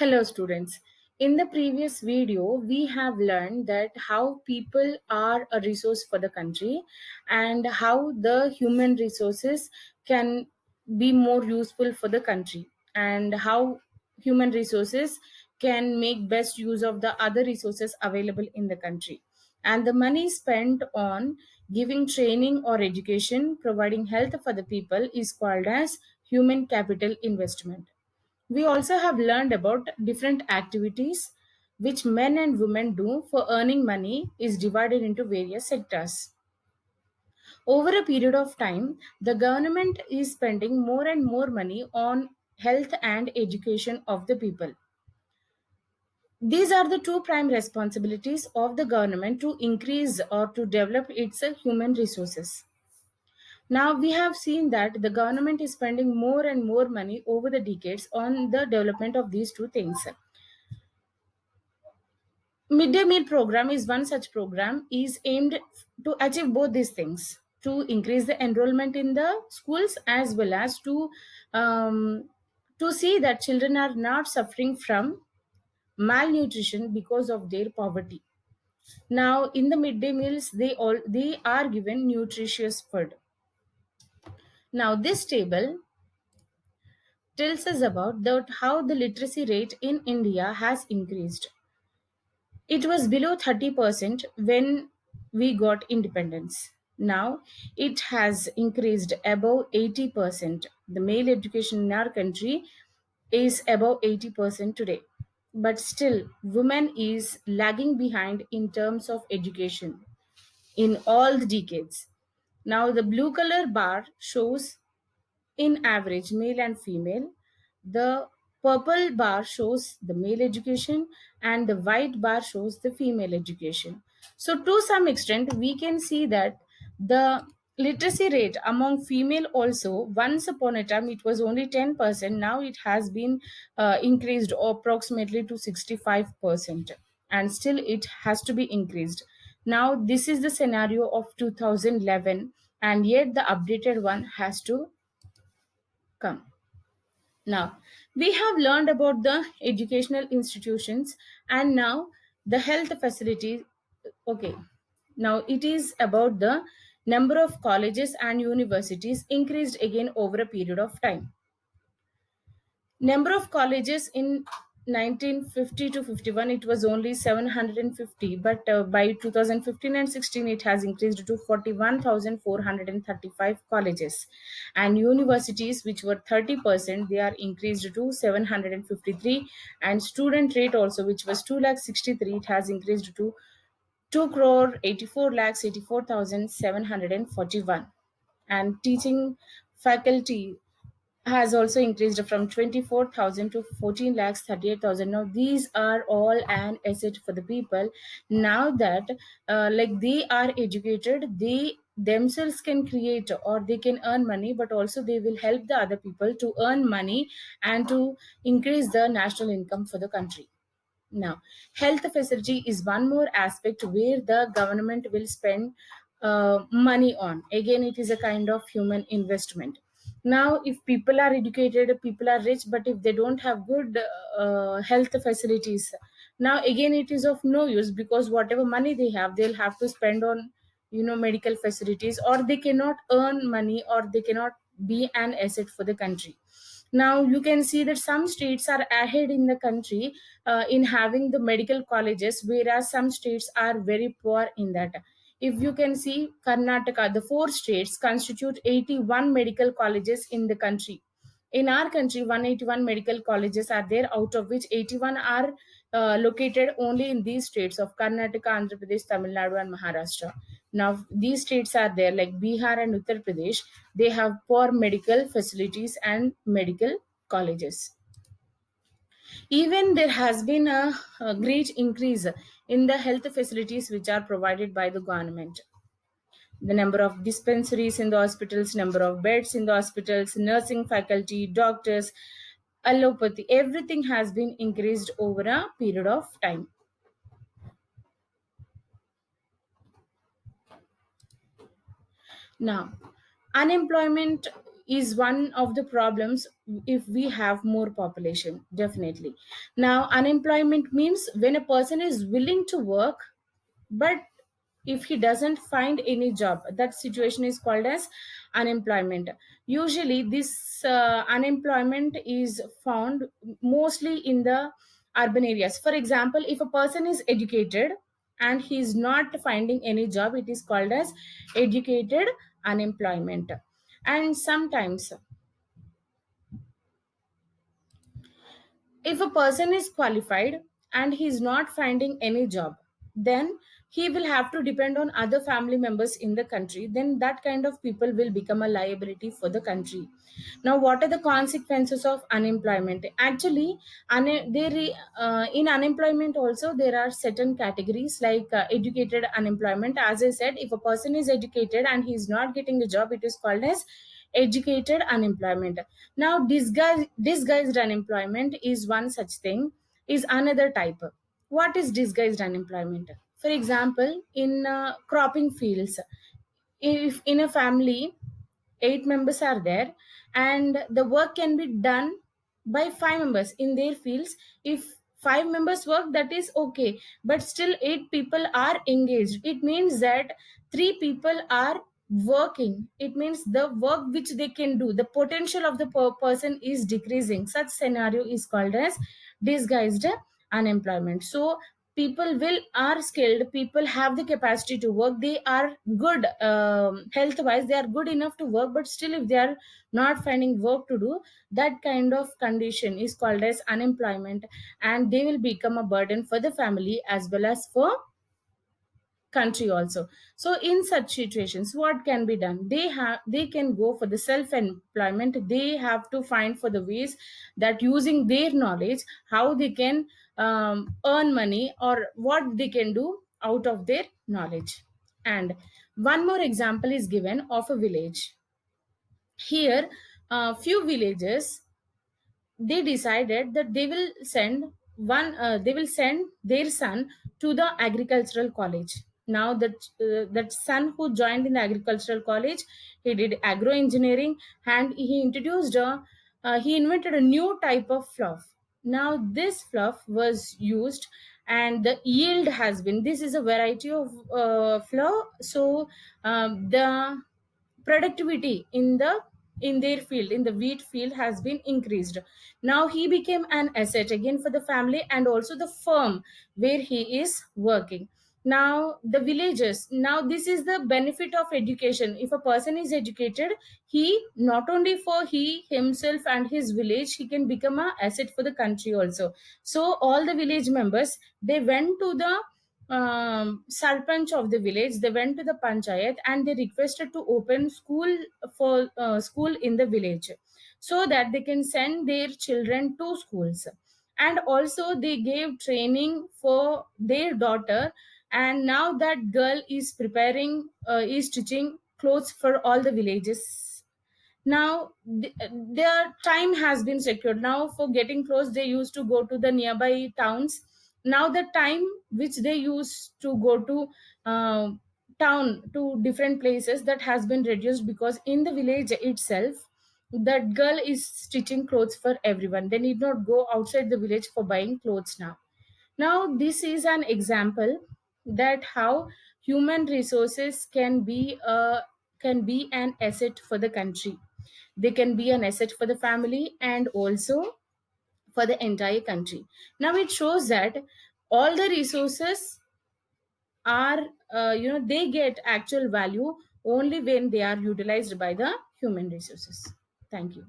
Hello students. In the previous video, we have learned that how people are a resource for the country and how the human resources can be more useful for the country and how human resources can make best use of the other resources available in the country. And the money spent on giving training or education, providing health for the people is called as human capital investment. We also have learned about different activities which men and women do for earning money is divided into various sectors. Over a period of time, the government is spending more and more money on health and education of the people. These are the two prime responsibilities of the government to increase or to develop its human resources. Now we have seen that the government is spending more and more money over the decades on the development of these two things. Midday meal program is one such program is aimed to achieve both these things, to increase the enrollment in the schools as well as to see that children are not suffering from malnutrition because of their poverty. Now in the midday meals they are given nutritious food. Now this table tells us about how the literacy rate in India has increased. It was below 30% when we got independence. Now it has increased above 80%. The male education in our country is above 80% today. But still, women is lagging behind in terms of education in all the decades. Now the blue color bar shows in average male and female. The purple bar shows the male education and the white bar shows the female education. So to some extent we can see that the literacy rate among female also, once upon a time it was only 10%, now it has been increased approximately to 65%, and still it has to be increased. Now this is the scenario of 2011, and yet the updated one has to come. Now, we have learned about the educational institutions and now the health facilities. Okay, now it is about the number of colleges and universities increased again over a period of time. Number of colleges in 1950 to 51 it was only 750, but by 2015 and 16 it has increased to 41,435 colleges, and universities which were 30% they are increased to 753, and student rate also which was 2 lakh 63 it has increased to 2 crore 84 lakhs 84,741, and teaching faculty has also increased from 24,000 to 14 lakhs 38,000. Now these are all an asset for the people. Now that like they are educated, they themselves can create or they can earn money, but also they will help the other people to earn money and to increase the national income for the country. Now, health facility is one more aspect where the government will spend money on. Again, it is a kind of human investment. Now, if people are educated, people are rich, but if they don't have good health facilities, now again it is of no use, because whatever money they have, they'll have to spend on medical facilities, or they cannot earn money, or they cannot be an asset for the country. Now you can see that some states are ahead in the country in having the medical colleges, whereas some states are very poor in that. If you can see, Karnataka, the four states constitute 81 medical colleges in the country. In our country 181 medical colleges are there, out of which 81 are located only in these states of Karnataka, Andhra Pradesh, Tamil Nadu and Maharashtra. Now these states are there like Bihar and Uttar Pradesh, they have poor medical facilities and medical colleges. Even there has been a great increase in the health facilities which are provided by the government. The number of dispensaries in the hospitals, number of beds in the hospitals, nursing faculty, doctors, allopathy, everything has been increased over a period of time. Now, unemployment is one of the problems if we have more population, definitely. Now unemployment means when a person is willing to work, but if he doesn't find any job, that situation is called as unemployment. Usually this unemployment is found mostly in the urban areas. For example, if a person is educated and he is not finding any job, it is called as educated unemployment. And sometimes if a person is qualified and he is not finding any job, then he will have to depend on other family members in the country. Then that kind of people will become a liability for the country. Now what are the consequences of unemployment? Actually, in unemployment also there are certain categories like educated unemployment. As I said, if a person is educated and he is not getting a job, it is called as educated unemployment. Now disguised unemployment is one such thing, is another type. What is disguised unemployment? For example, in cropping fields, if in a family 8 members are there and the work can be done by 5 members in their fields, if 5 members work, that is okay, but still 8 people are engaged, it means that 3 people are working. It means the work which they can do, the potential of the person is decreasing. Such scenario is called as disguised unemployment. So people will are skilled, people have the capacity to work, they are good, health wise they are good enough to work, but still if they are not finding work to do, that kind of condition is called as unemployment, and they will become a burden for the family as well as for country also. So in such situations what can be done? They can go for the self employment. They have to find for the ways that using their knowledge how they can earn money, or what they can do out of their knowledge. And one more example is given of a village. Here few villages, they decided that they will send their son to the agricultural college. Now that son who joined in the agricultural college, he did agro engineering, and he invented a new type of fluff. Now this fluff was used, and the yield has been, this is a variety of flour. So the productivity in their field, in the wheat field, has been increased. Now he became an asset again for the family and also the firm where he is working. Now the villagers, now this is the benefit of education. If a person is educated, he not only for he himself and his village, he can become a asset for the country also. So all the village members, they went to the sarpanch of the village, they went to the panchayat and they requested to open school in the village, so that they can send their children to schools. And also they gave training for their daughter, and now that girl is preparing, is stitching clothes for all the villages. Now their time has been secured. Now for getting clothes, they used to go to the nearby towns. Now the time which they used to go to uh, town to different places, that has been reduced, because in the village itself that girl is stitching clothes for everyone. They need not go outside the village for buying clothes now. Now this is an example that how human resources can be an asset for the country. They can be an asset for the family and also for the entire country. Now it shows that all the resources are, they get actual value only when they are utilized by the human resources. Thank you.